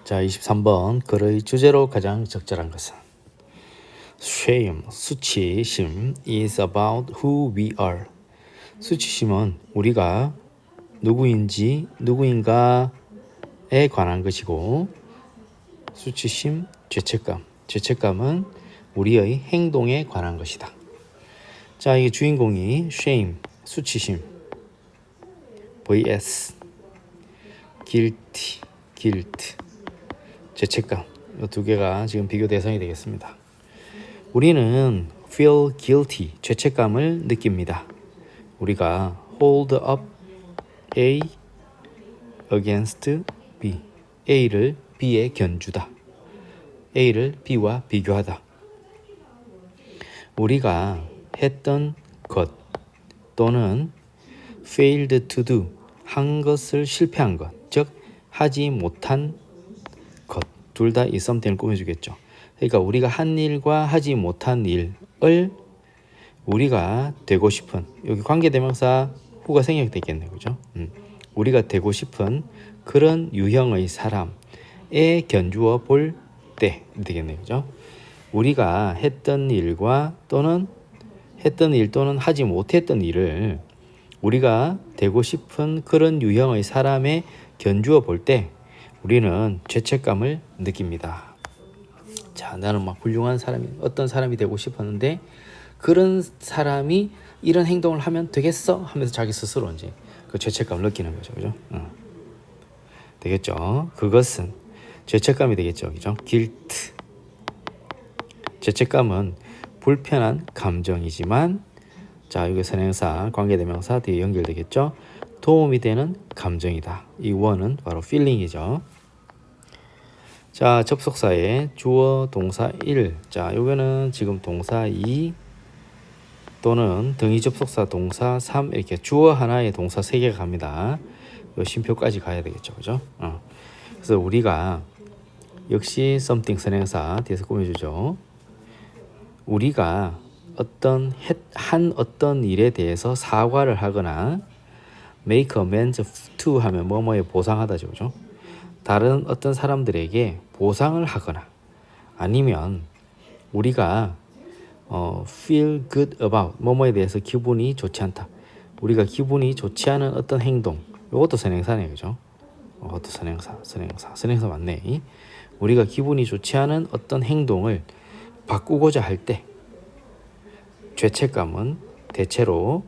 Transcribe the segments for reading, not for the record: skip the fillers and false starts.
자, 23번 글의 주제로 가장 적절한 것은 shame, 수치심 is about who we are. 수치심은 우리가 누구인가에 관한 것이고, 수치심, 죄책감은 우리의 행동에 관한 것이다. 자, 이게 주인공이 shame, 수치심, vs guilt, 죄책감, 이 두 개가 지금 비교 대상이 되겠습니다. 우리는 feel guilty, 죄책감을 느낍니다. 우리가 hold up A against B, A를 B에 견주다, A를 B와 비교하다. 우리가 했던 것 또는 failed to do, 한 것을 실패한 것, 즉 하지 못한 것, 둘 다 이 something을 꾸며주겠죠. 그러니까 우리가 한 일과 하지 못한 일을 우리가 되고 싶은, 여기 관계대명사 후가 생략돼 있겠네요, 그죠? 우리가 되고 싶은 그런 유형의 사람에 견주어 볼 때 되겠네요, 그죠? 우리가 했던 일 또는 하지 못했던 일을 우리가 되고 싶은 그런 유형의 사람에 견주어 볼 때 우리는 죄책감을 느낍니다. 자, 나는 막 훌륭한 사람이, 어떤 사람이 되고 싶었는데 그런 사람이 이런 행동을 하면 되겠어? 하면서 자기 스스로 이제 그 죄책감을 느끼는 거죠, 그죠? 되겠죠? 그것은 죄책감이 되겠죠, 그죠? guilt. 죄책감은 불편한 감정이지만, 자, 여기 선행사, 관계대명사 뒤에 연결되겠죠? 도움이 되는 감정이다. 이 원은 바로 feeling이죠. 자, 접속사에 주어 동사 1. 자, 요거는 지금 동사 2 또는 등위 접속사 동사 3, 이렇게 주어 하나에 동사 3개가 갑니다. 요 쉼표까지 가야 되겠죠, 그죠? 그래서 우리가 역시 something 선행사 뒤에서 꾸며주죠. 우리가 어떤 일에 대해서 사과를 하거나 make amends to 하면 뭐뭐에 보상하다죠, 그죠? 다른 어떤 사람들에게 보상을 하거나, 아니면 우리가 feel good about 뭐뭐에 대해서 기분이 좋지 않다, 우리가 기분이 좋지 않은 어떤 행동, 이것도 선행사네요, 그죠? 이것도 선행사 맞네. 우리가 기분이 좋지 않은 어떤 행동을 바꾸고자 할 때 죄책감은 대체로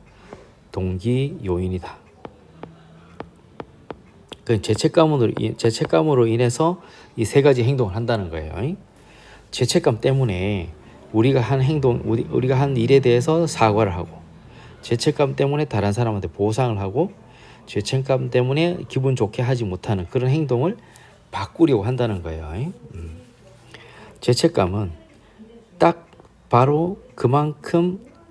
동기 요인이다. 그 죄책감으로 인해서 이 세 가지 행동을 한다는 거예요. 죄책감 때문에 우리가 한 일에 대해서 사과를 하고, 죄책감 때문에 다른 사람한테 보상을 하고, 죄책감 때문에 기분 좋게 하지 못하는 그런 행동을 바꾸려고 한다는 거예요. 죄책감은 딱 바로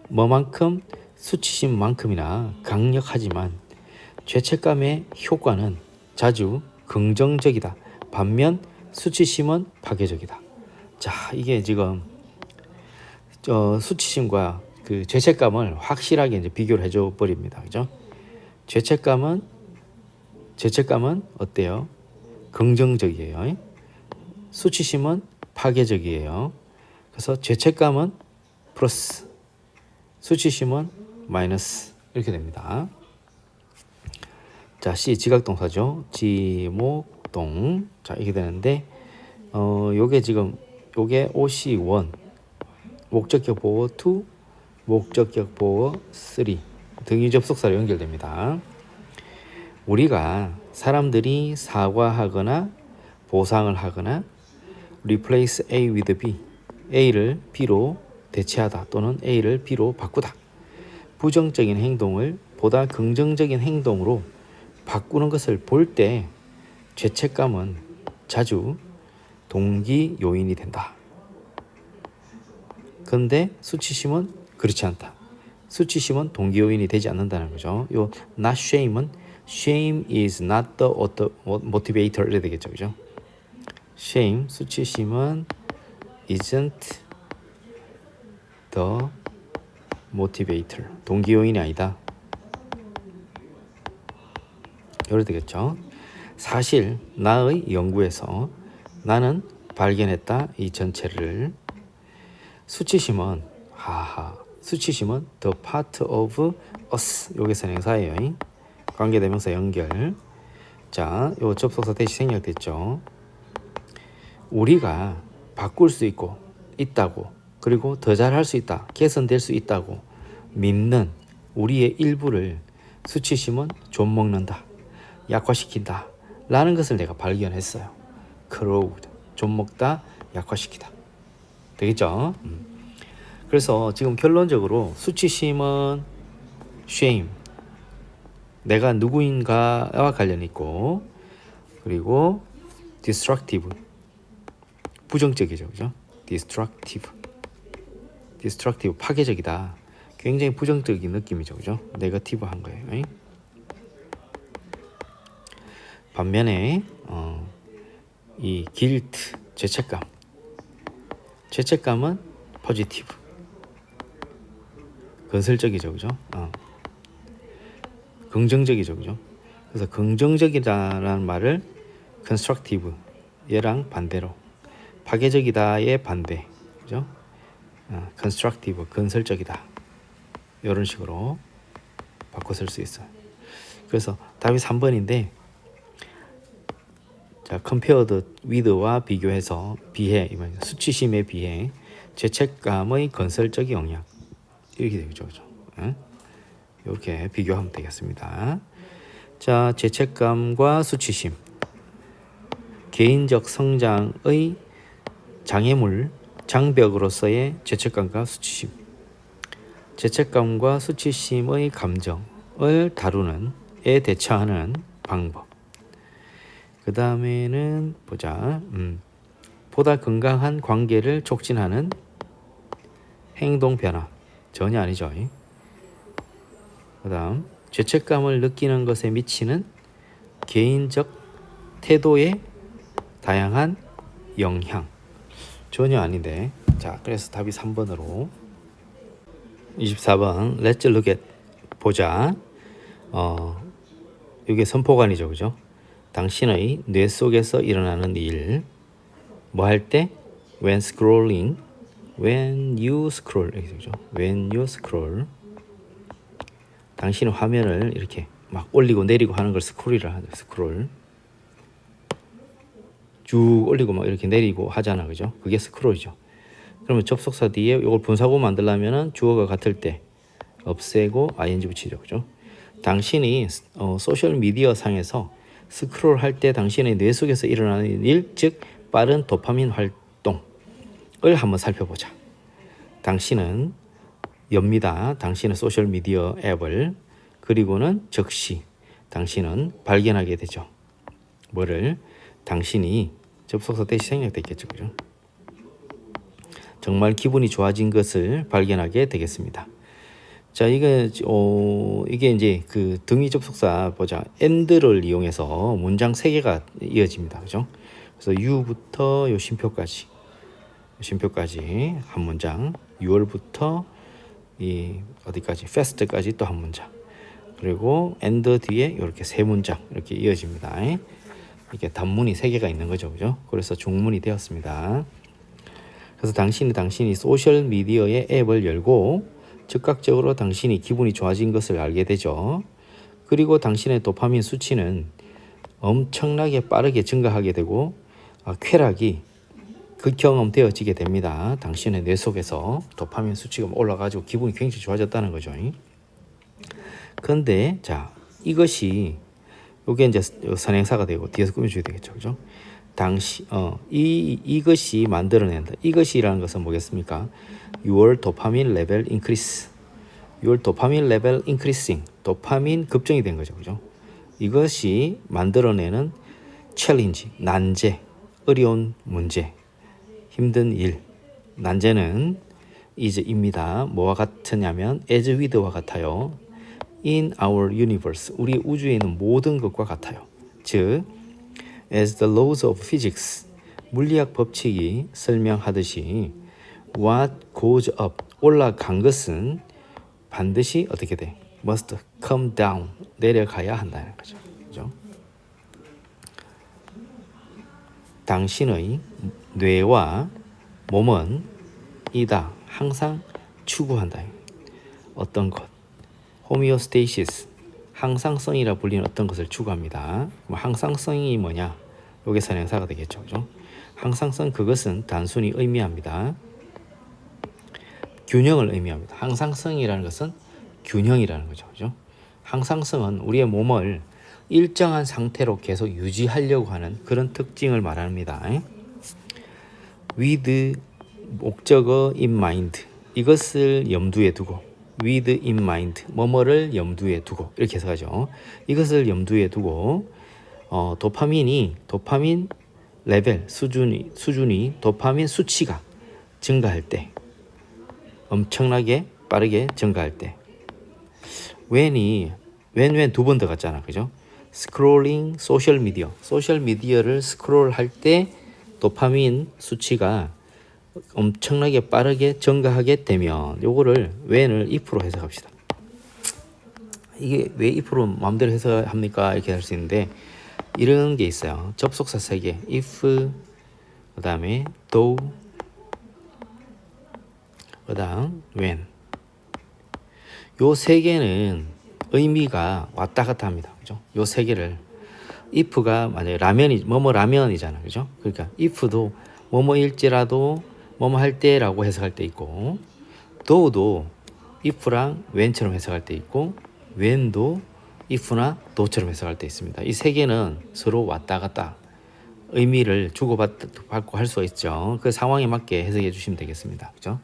뭐만큼 수치심만큼이나 강력하지만 죄책감의 효과는 자주 긍정적이다. 반면 수치심은 파괴적이다. 자, 이게 지금 수치심과 그 죄책감을 확실하게 이제 비교를 해줘 버립니다, 그죠? 죄책감은 어때요? 긍정적이에요. 수치심은 파괴적이에요. 그래서 죄책감은 플러스, 수치심은 마이너스, 이렇게 됩니다. 자, C 지각동사죠. 지목동. 자, 이렇게 되는데 요게 OC1, 목적격 보어 2, 목적격 보어 3 등위 접속사로 연결됩니다. 우리가 사람들이 사과하거나 보상을 하거나 replace A with B, A를 B로 대체하다 또는 A를 B로 바꾸다, 부정적인 행동을 보다 긍정적인 행동으로 바꾸는 것을 볼 때 죄책감은 자주 동기 요인이 된다. 그런데 수치심은 그렇지 않다. 수치심은 동기 요인이 되지 않는다는 거죠. 요 not shame은 shame is not the motivator 이래 되겠죠, 그죠? shame, 수치심은 isn't the motivator, 동기 요인이 아니다. 이래 되겠죠. 사실 나의 연구에서 나는 발견했다. 이 전체를. 수치심은 수치심은 the part of us. 요게 선행사예요. 관계대명사 연결. 자, 요 접속사 대시 생략됐죠. 우리가 바꿀 수 있다고, 그리고 더 잘할 수 있다, 개선될 수 있다고 믿는 우리의 일부를 수치심은 좀먹는다, 약화시킨다 라는 것을 내가 발견했어요. corrode, 좀먹다, 약화시키다. 되겠죠? 그래서 지금 결론적으로 수치심은 shame, 내가 누구인가와 관련이 있고, 그리고 destructive, 부정적이죠. 그죠? destructive, 파괴적이다. 굉장히 부정적인 느낌이죠. 그죠? negative한 거예요. 반면에 이 guilt, 죄책감은 positive, 건설적이죠. 그죠? 긍정적이죠. 그죠? 그래서 긍정적이다라는 말을 constructive, 얘랑 반대로 파괴적이다의 반대, 그죠? constructive, 건설적이다. 이런 식으로 바꿔 쓸 수 있어요. 그래서 답이 3번인데, 자, compared with와 비교해서 수치심에 비해 죄책감의 건설적 영향, 이렇게 되죠. 그죠? 이렇게 비교하면 되겠습니다. 자, 죄책감과 수치심, 개인적 성장의 장벽으로서의 죄책감과 수치심. 죄책감과 수치심의 감정을 다루는 에 대처하는 방법. 그 다음에는 보자. 보다 건강한 관계를 촉진하는 행동 변화. 전혀 아니죠. 그 다음, 죄책감을 느끼는 것에 미치는 개인적 태도의 다양한 영향. 전혀 아닌데. 자, 그래서 답이 3번으로. 24번 Let's look at, 보자. 이게 선포관이죠. 그죠? 당신의 뇌 속에서 일어나는 일. 뭐 할 때? When you scroll. 그죠? When you scroll. 당신의 화면을 이렇게 막 올리고 내리고 하는 걸 스크롤이라 하죠. 스크롤. 쭉 올리고 막 이렇게 내리고 하잖아. 그죠? 그게 스크롤이죠. 그러면 접속사 뒤에 이걸 분사구 만들려면은 주어가 같을 때 없애고 ing 붙이죠. 그죠? 당신이 소셜 미디어 상에서 스크롤 할 때 당신의 뇌 속에서 일어나는 일, 즉 빠른 도파민 활동을 한번 살펴보자. 당신은 엽니다. 당신의 소셜 미디어 앱을. 그리고는 즉시 당신은 발견하게 되죠. 뭐를? 당신이 접속사 대시 생략됐겠죠. 그죠? 정말 기분이 좋아진 것을 발견하게 되겠습니다. 자, 이게 이제 그 등위 접속사 보자. and를 이용해서 문장 3개가 이어집니다. 그죠? 그래서 you부터 요 쉼표까지 한 문장, 6월부터 이 어디까지 fast까지 또 한 문장, 그리고 and 뒤에 이렇게 3문장 이렇게 이어집니다. 이게 단문이 3개가 있는 거죠. 그죠? 그래서 중문이 되었습니다. 그래서 당신이 소셜 미디어의 앱을 열고 즉각적으로 당신이 기분이 좋아진 것을 알게 되죠. 그리고 당신의 도파민 수치는 엄청나게 빠르게 증가하게 되고 쾌락이 극경험되어지게 됩니다. 당신의 뇌 속에서 도파민 수치가 올라가지고 기분이 굉장히 좋아졌다는 거죠. 그런데 자, 이것이 요게 이제 선행사가 되고 뒤에서 꾸며줘야 되겠죠. 그죠? 이것이 만들어낸다. 이것이라는 것은 뭐겠습니까? Your dopamine level increase. Your dopamine level increasing. 도파민 급증이 된 거죠. 그죠? 이것이 만들어내는 챌린지, 난제, 어려운 문제, 힘든 일. 난제는 is입니다. 뭐와 같으냐면 as with와 같아요. In our universe. 우리 우주에 있는 모든 것과 같아요. 즉 as the laws of physics, 물리학 법칙이 설명하듯이 what goes up, 올라간 것은 반드시 어떻게 돼? must come down, 내려가야 한다는 거죠. 그죠? 당신의 뇌와 몸은 이다 항상 추구한다. 어떤 것, 호미오스테이시스, 항상성이라 불리는 어떤 것을 추구합니다. 항상성이 뭐냐? 요게 선행사가 되겠죠. 그죠? 항상성, 그것은 단순히 의미합니다. 균형을 의미합니다. 항상성이라는 것은 균형이라는 거죠. 그죠? 항상성은 우리의 몸을 일정한 상태로 계속 유지하려고 하는 그런 특징을 말합니다. with 목적어 in mind, 이것을 염두에 두고, with in mind, 뭐뭐를 염두에 두고, 이렇게 해석하죠. 이것을 염두에 두고 도파민 레벨 수준이 도파민 수치가 증가할 때, 엄청나게 빠르게 증가할 때, when 두 번 더 갔잖아, 그죠? 스크롤링 소셜 미디어를 스크롤할 때 도파민 수치가 엄청나게 빠르게 증가하게 되면, 요거를 when을 if로 해석합시다. 이게 왜 if로 마음대로 해석합니까? 이렇게 할 수 있는데, 이런 게 있어요. 접속사 3개, if, 그 다음에 though, 그 다음 when. 요 3개는 의미가 왔다 갔다 합니다. 그죠? 요 3개를, if가 만약에 라면이잖아. 그죠? 그러니까 if도 뭐뭐일지라도 뭐뭐 할 때라고 해석할 때 있고, though도 if랑 when처럼 해석할 때 있고, when도 if나 though처럼 해석할 때 있습니다. 이 3개는 서로 왔다 갔다 의미를 주고받고 할 수가 있죠. 그 상황에 맞게 해석해 주시면 되겠습니다. 그죠?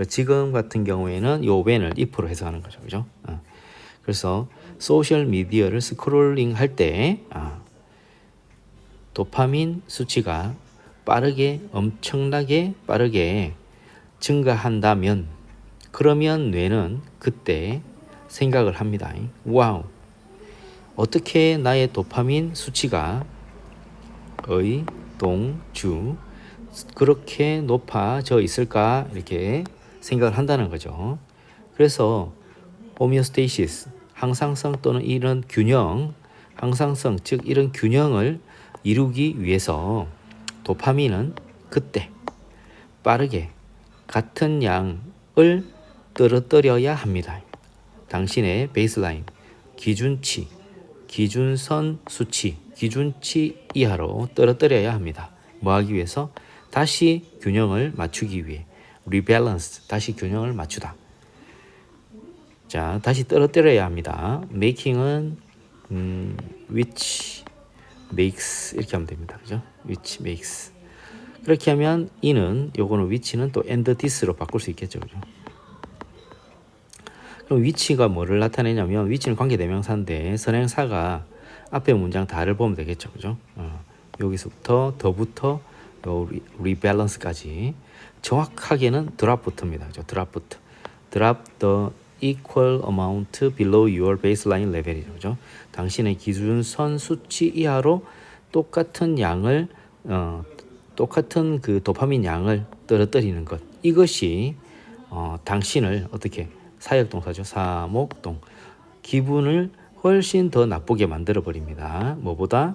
지금 같은 경우에는 요 when을 if로 해석하는 거죠. 그죠? 그래서 소셜 미디어를 스크롤링 할 때 도파민 수치가 엄청나게 빠르게 증가한다면, 그러면 뇌는 그때 생각을 합니다. 와우, 어떻게 나의 도파민 수치가 그렇게 높아져 있을까? 이렇게 생각을 한다는 거죠. 그래서 호미오스테이시스, 항상성 또는 이런 균형, 항상성, 즉 이런 균형을 이루기 위해서 도파민은 그때 빠르게 같은 양을 떨어뜨려야 합니다. 당신의 베이스라인, 기준선 수치, 기준치 이하로 떨어뜨려야 합니다. 뭐 하기 위해서? 다시 균형을 맞추기 위해. 리밸런스, 다시 균형을 맞추다. 자, 다시 떨어뜨려야 합니다. making은 which makes 이렇게 하면 됩니다. 그죠? which makes. 그렇게 하면 이는, 요거는 which는 또 and this로 바꿀 수 있겠죠. 그죠? 그럼 which가 뭐를 나타내냐면, which는 관계대명사인데 선행사가 앞에 문장 다를 보면 되겠죠. 그죠? 여기서부터 더부터 rebalance까지, 정확하게는 드랍부터입니다. 그죠? drop the equal amount below your baseline level이죠. 그죠? 당신의 기준선 수치 이하로 똑같은 양을 똑같은 그 도파민 양을 떨어뜨리는 것, 이것이 당신을 어떻게, 사역동사죠. 사목동, 기분을 훨씬 더 나쁘게 만들어 버립니다. 뭐보다?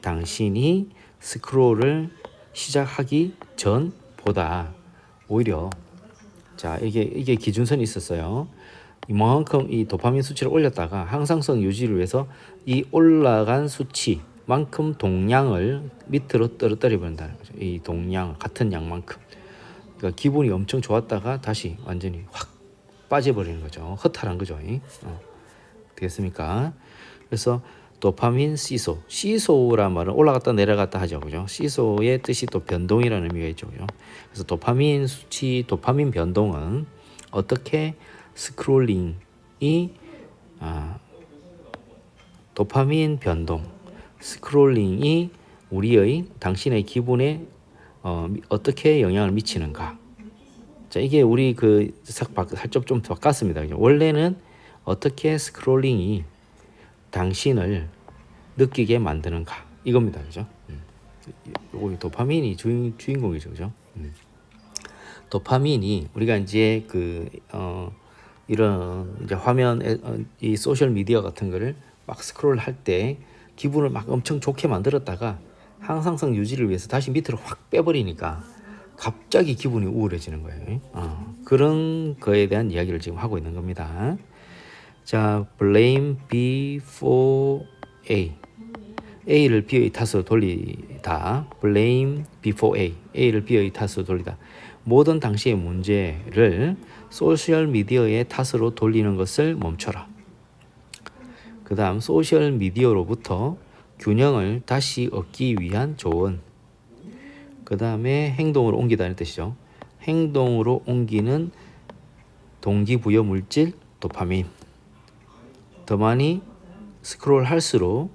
당신이 스크롤을 시작하기 전보다 오히려, 자, 이게 기준선이 있었어요. 이만큼 이 도파민 수치를 올렸다가 항상성 유지를 위해서 이 올라간 수치만큼 동량을 밑으로 떨어뜨려 버린다는 거죠. 이 동량, 같은 양만큼. 그러니까 기분이 엄청 좋았다가 다시 완전히 확 빠져버리는 거죠. 허탈한 거죠. 되겠습니까? 그래서 도파민 시소란 말은 올라갔다 내려갔다 하죠. 그죠? 시소의 뜻이 또 변동이라는 의미가 있죠. 그죠? 그래서 도파민 수치, 도파민 변동은 어떻게 스크롤링이 도파민 변동, 스크롤링이 우리의, 당신의 기분에 어떻게 영향을 미치는가? 자, 이게 우리 살짝 좀 바꿨습니다. 원래는 어떻게 스크롤링이 당신을 느끼게 만드는가, 이겁니다. 그죠? 요거 도파민이 주인공이죠. 그죠? 도파민이 우리가 이제 이런 이제 화면, 이 소셜 미디어 같은 거를 막 스크롤 할 때 기분을 막 엄청 좋게 만들었다가 항상성 유지를 위해서 다시 밑으로 확 빼버리니까 갑자기 기분이 우울해지는 거예요. 그런 거에 대한 이야기를 지금 하고 있는 겁니다. 자, blame B for A. A를 B의 탓으로 돌리다. blame B for A. A를 B의 탓으로 돌리다. 모든 당시의 문제를 소셜 미디어의 탓으로 돌리는 것을 멈춰라. 그 다음 소셜 미디어로부터 균형을 다시 얻기 위한 조언. 그 다음에 행동으로 옮기다는 뜻이죠. 행동으로 옮기는 동기부여 물질 도파민. 더 많이 스크롤 할수록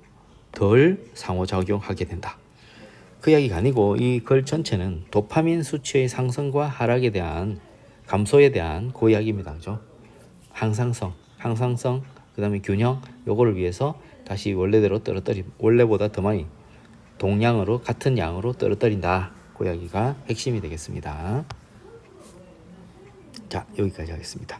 덜 상호작용하게 된다. 그 이야기가 아니고 이 글 전체는 도파민 수치의 상승과 하락에 대한 감소에 대한 그 이야기입니다. 그죠? 항상성, 그 다음에 균형, 요거를 위해서 다시 원래대로 원래보다 더 많이 동량으로 같은 양으로 떨어뜨린다. 그 이야기가 핵심이 되겠습니다. 자, 여기까지 하겠습니다.